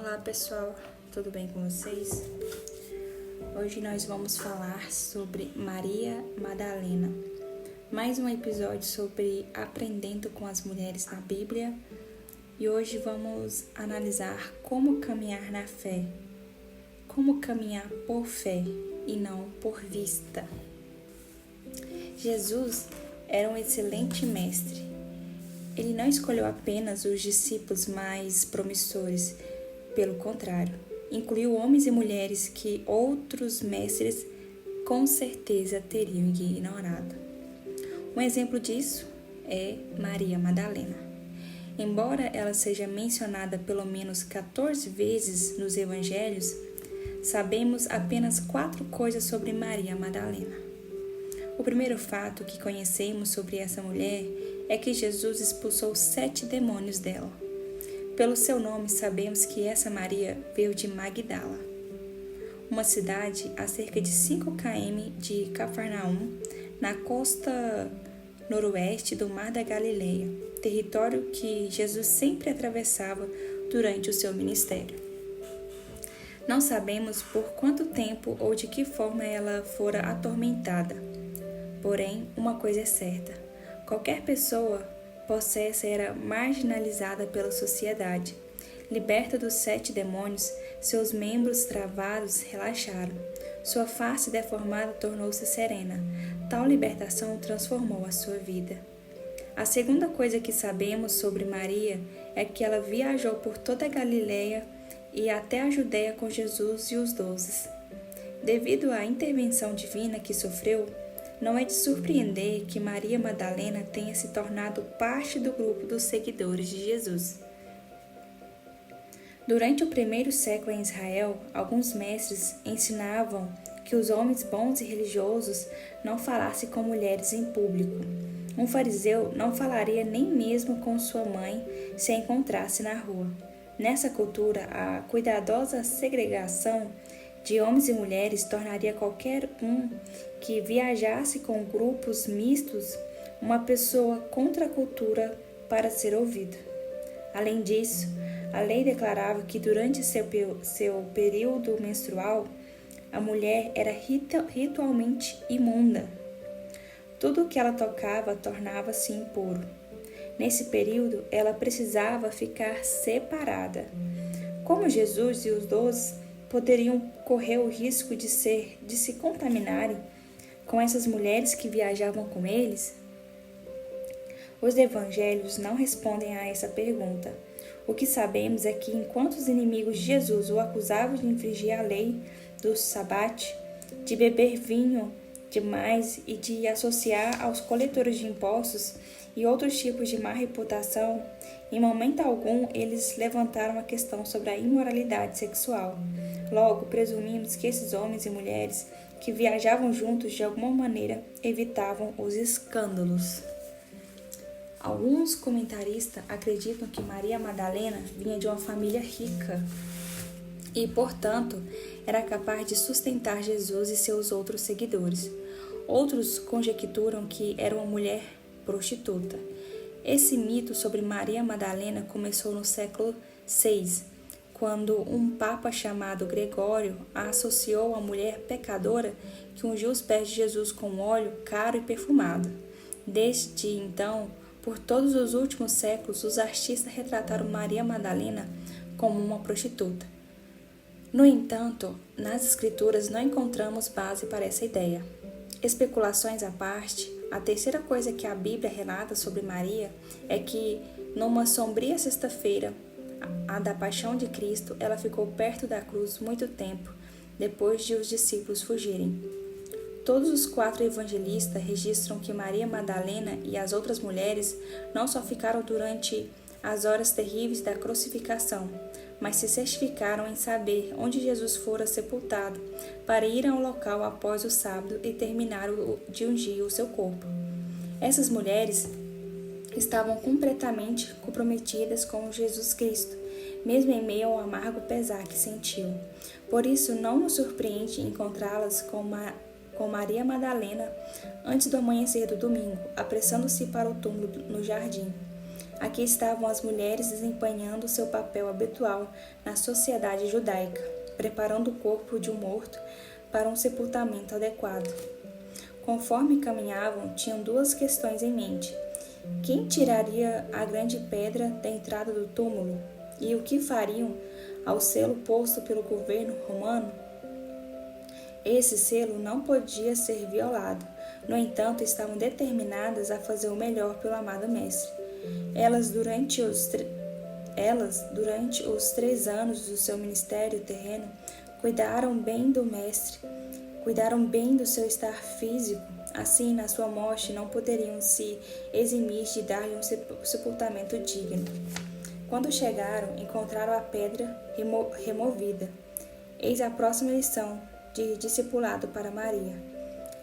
Olá pessoal, tudo bem com vocês? Hoje nós vamos falar sobre Maria Madalena. Mais um episódio sobre aprendendo com as mulheres na Bíblia. E hoje vamos analisar como caminhar na fé. Como caminhar por fé e não por vista. Jesus era um excelente mestre. Ele não escolheu apenas os discípulos mais promissores, pelo contrário, incluiu homens e mulheres que outros mestres com certeza teriam ignorado. Um exemplo disso é Maria Madalena. Embora ela seja mencionada pelo menos 14 vezes nos evangelhos, sabemos apenas 4 coisas sobre Maria Madalena. O primeiro fato que conhecemos sobre essa mulher é que Jesus expulsou 7 demônios dela. Pelo seu nome, sabemos que essa Maria veio de Magdala, uma cidade a cerca de 5 km de Cafarnaum, na costa noroeste do Mar da Galileia, território que Jesus sempre atravessava durante o seu ministério. Não sabemos por quanto tempo ou de que forma ela fora atormentada. Porém, uma coisa é certa: qualquer pessoa possessa era marginalizada pela sociedade. Liberta dos 7 demônios, seus membros travados relaxaram. Sua face deformada tornou-se serena. Tal libertação transformou a sua vida. A segunda coisa que sabemos sobre Maria é que ela viajou por toda a Galileia e até a Judeia com Jesus e os 12. Devido à intervenção divina que sofreu, não é de surpreender que Maria Madalena tenha se tornado parte do grupo dos seguidores de Jesus. Durante o primeiro século em Israel, alguns mestres ensinavam que os homens bons e religiosos não falassem com mulheres em público. Um fariseu não falaria nem mesmo com sua mãe se a encontrasse na rua. Nessa cultura, a cuidadosa segregação de homens e mulheres tornaria qualquer um que viajasse com grupos mistos uma pessoa contra a cultura para ser ouvido. Além disso, a lei declarava que durante seu período menstrual, a mulher era ritualmente imunda. Tudo o que ela tocava tornava-se impuro. Nesse período, ela precisava ficar separada. Como Jesus e os 12 poderiam correr o risco de se contaminarem com essas mulheres que viajavam com eles? Os evangelhos não respondem a essa pergunta. O que sabemos é que enquanto os inimigos de Jesus o acusavam de infringir a lei do sabate, de beber vinho demais e de associar aos coletores de impostos e outros tipos de má reputação, em momento algum eles levantaram a questão sobre a imoralidade sexual. Logo, presumimos que esses homens e mulheres que viajavam juntos de alguma maneira evitavam os escândalos. Alguns comentaristas acreditam que Maria Madalena vinha de uma família rica e, portanto, era capaz de sustentar Jesus e seus outros seguidores. Outros conjecturam que era uma mulher prostituta. Esse mito sobre Maria Madalena começou no século VI, quando um papa chamado Gregório a associou à mulher pecadora que ungiu os pés de Jesus com óleo caro e perfumado. Desde então, por todos os últimos séculos, os artistas retrataram Maria Madalena como uma prostituta. No entanto, nas escrituras não encontramos base para essa ideia. Especulações à parte, a terceira coisa que a Bíblia relata sobre Maria é que, numa sombria sexta-feira, a da paixão de Cristo, ela ficou perto da cruz muito tempo, depois de os discípulos fugirem. Todos os 4 evangelistas registram que Maria Madalena e as outras mulheres não só ficaram durante as horas terríveis da crucificação, mas se certificaram em saber onde Jesus fora sepultado, para ir ao local após o sábado e terminar de ungir o seu corpo. Essas mulheres estavam completamente comprometidas com Jesus Cristo, mesmo em meio ao amargo pesar que sentiu. Por isso, não nos surpreende encontrá-las com Maria Madalena antes do amanhecer do domingo, apressando-se para o túmulo no jardim. Aqui estavam as mulheres desempenhando seu papel habitual na sociedade judaica, preparando o corpo de um morto para um sepultamento adequado. Conforme caminhavam, tinham duas questões em mente. Quem tiraria a grande pedra da entrada do túmulo? E o que fariam ao selo posto pelo governo romano? Esse selo não podia ser violado. No entanto, estavam determinadas a fazer o melhor pelo amado Mestre. Elas, durante os 3 anos do seu ministério terreno, cuidaram bem do Mestre, cuidaram bem do seu estar físico. Assim, na sua morte, não poderiam se eximir de dar-lhe um sepultamento digno. Quando chegaram, encontraram a pedra removida. Eis a próxima lição de discipulado para Maria.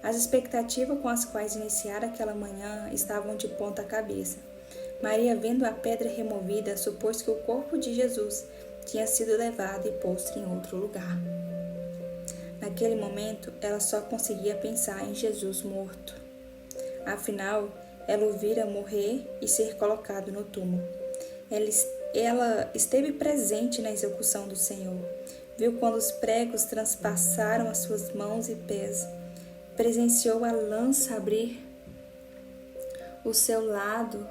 As expectativas com as quais iniciara aquela manhã estavam de ponta cabeça. Maria, vendo a pedra removida, supôs que o corpo de Jesus tinha sido levado e posto em outro lugar. Naquele momento, ela só conseguia pensar em Jesus morto. Afinal, ela o vira morrer e ser colocado no túmulo. Ela esteve presente na execução do Senhor. Viu quando os pregos transpassaram as suas mãos e pés. Presenciou a lança abrir o seu lado,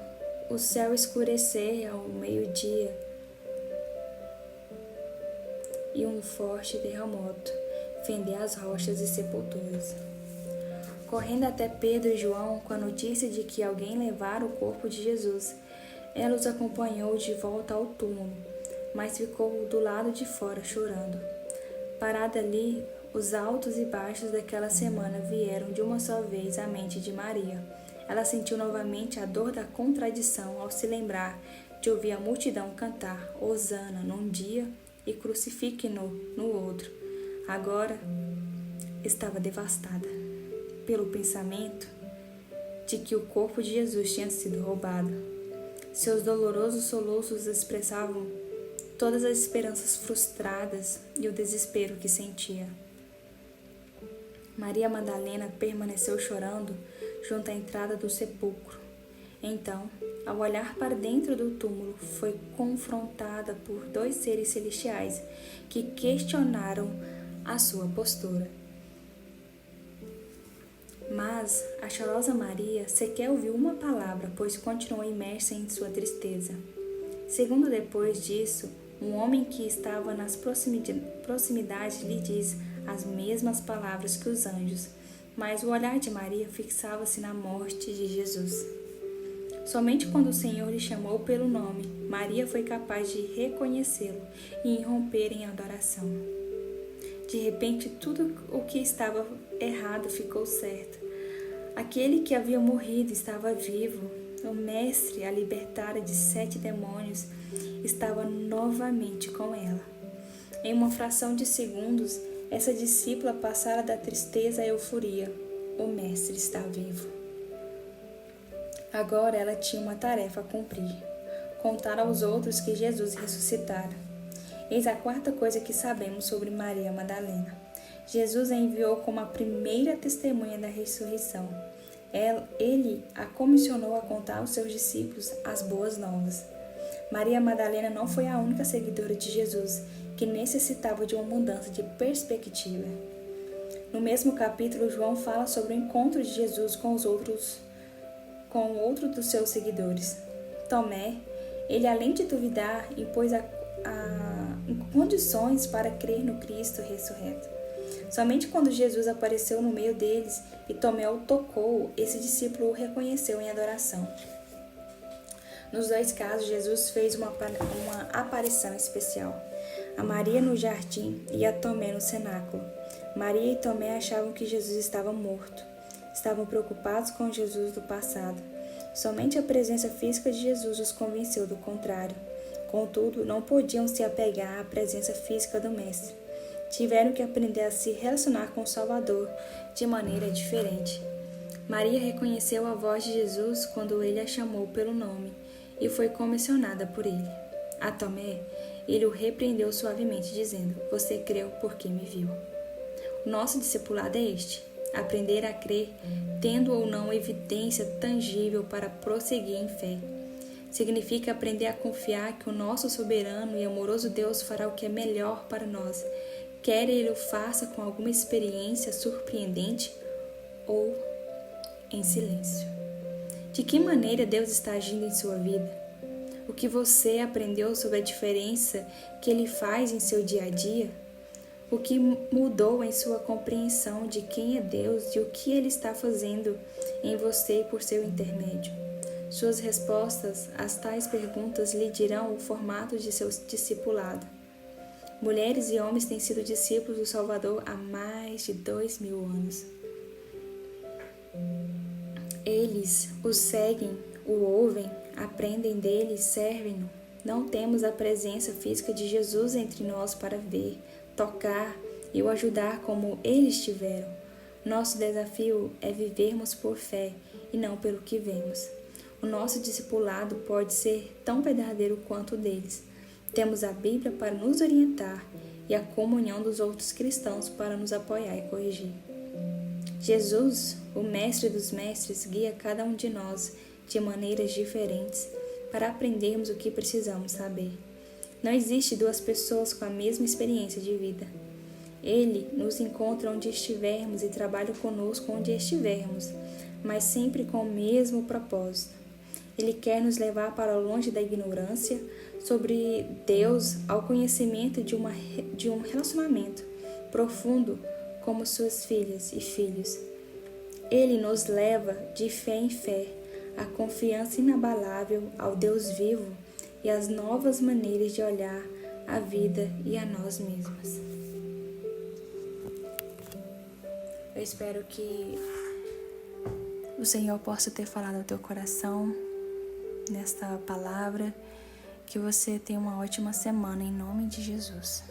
o céu escurecer ao meio-dia e um forte terremoto fender as rochas e sepulturas. Correndo até Pedro e João com a notícia de que alguém levara o corpo de Jesus, ela os acompanhou de volta ao túmulo, mas ficou do lado de fora chorando. Parada ali, os altos e baixos daquela semana vieram de uma só vez à mente de Maria. Ela sentiu novamente a dor da contradição ao se lembrar de ouvir a multidão cantar Hosana num dia e Crucifique-no no outro. Agora estava devastada pelo pensamento de que o corpo de Jesus tinha sido roubado. Seus dolorosos soluços expressavam todas as esperanças frustradas e o desespero que sentia. Maria Madalena permaneceu chorando junto à entrada do sepulcro. Então, ao olhar para dentro do túmulo, foi confrontada por 2 seres celestiais que questionaram a sua postura. Mas a chorosa Maria sequer ouviu uma palavra, pois continuou imersa em sua tristeza. Segundo depois disso, um homem que estava nas proximidades lhe diz as mesmas palavras que os anjos, mas o olhar de Maria fixava-se na morte de Jesus. Somente quando o Senhor lhe chamou pelo nome, Maria foi capaz de reconhecê-lo e irromper em adoração. De repente, tudo o que estava errado ficou certo. Aquele que havia morrido estava vivo. O Mestre, a libertara de 7 demônios, estava novamente com ela. Em uma fração de segundos, essa discípula passara da tristeza à euforia. O Mestre está vivo. Agora ela tinha uma tarefa a cumprir: contar aos outros que Jesus ressuscitara. Eis a 4ª coisa que sabemos sobre Maria Madalena. Jesus a enviou como a primeira testemunha da ressurreição. Ele a comissionou a contar aos seus discípulos as boas novas. Maria Madalena não foi a única seguidora de Jesus que necessitava de uma mudança de perspectiva. No mesmo capítulo, João fala sobre o encontro de Jesus com outro dos seus seguidores. Tomé, ele além de duvidar, impôs condições para crer no Cristo ressurreto. Somente quando Jesus apareceu no meio deles e Tomé o tocou, esse discípulo o reconheceu em adoração. Nos 2 casos, Jesus fez uma aparição especial: a Maria no jardim e a Tomé no cenáculo. Maria e Tomé achavam que Jesus estava morto. Estavam preocupados com Jesus do passado. Somente a presença física de Jesus os convenceu do contrário. Contudo, não podiam se apegar à presença física do Mestre. Tiveram que aprender a se relacionar com o Salvador de maneira diferente. Maria reconheceu a voz de Jesus quando ele a chamou pelo nome e foi comissionada por ele. A Tomé, ele o repreendeu suavemente, dizendo: "Você creu porque me viu." O nosso discipulado é este: aprender a crer, tendo ou não evidência tangível para prosseguir em fé. Significa aprender a confiar que o nosso soberano e amoroso Deus fará o que é melhor para nós, quer Ele o faça com alguma experiência surpreendente ou em silêncio. De que maneira Deus está agindo em sua vida? O que você aprendeu sobre a diferença que Ele faz em seu dia a dia? O que mudou em sua compreensão de quem é Deus e o que Ele está fazendo em você por seu intermédio? Suas respostas às tais perguntas lhe dirão o formato de seu discipulado. Mulheres e homens têm sido discípulos do Salvador há mais de 2000 anos. Eles o seguem, o ouvem, aprendem dele e servem-no. Não temos a presença física de Jesus entre nós para ver, tocar e o ajudar como eles tiveram. Nosso desafio é vivermos por fé e não pelo que vemos. O nosso discipulado pode ser tão verdadeiro quanto o deles. Temos a Bíblia para nos orientar e a comunhão dos outros cristãos para nos apoiar e corrigir. Jesus, o Mestre dos Mestres, guia cada um de nós de maneiras diferentes para aprendermos o que precisamos saber. Não existe duas pessoas com a mesma experiência de vida. Ele nos encontra onde estivermos e trabalha conosco onde estivermos, mas sempre com o mesmo propósito. Ele quer nos levar para longe da ignorância sobre Deus ao conhecimento de um relacionamento profundo como suas filhas e filhos. Ele nos leva de fé em fé, a confiança inabalável ao Deus vivo e às novas maneiras de olhar a vida e a nós mesmas. Eu espero que o Senhor possa ter falado ao teu coração nesta palavra, que você tenha uma ótima semana em nome de Jesus.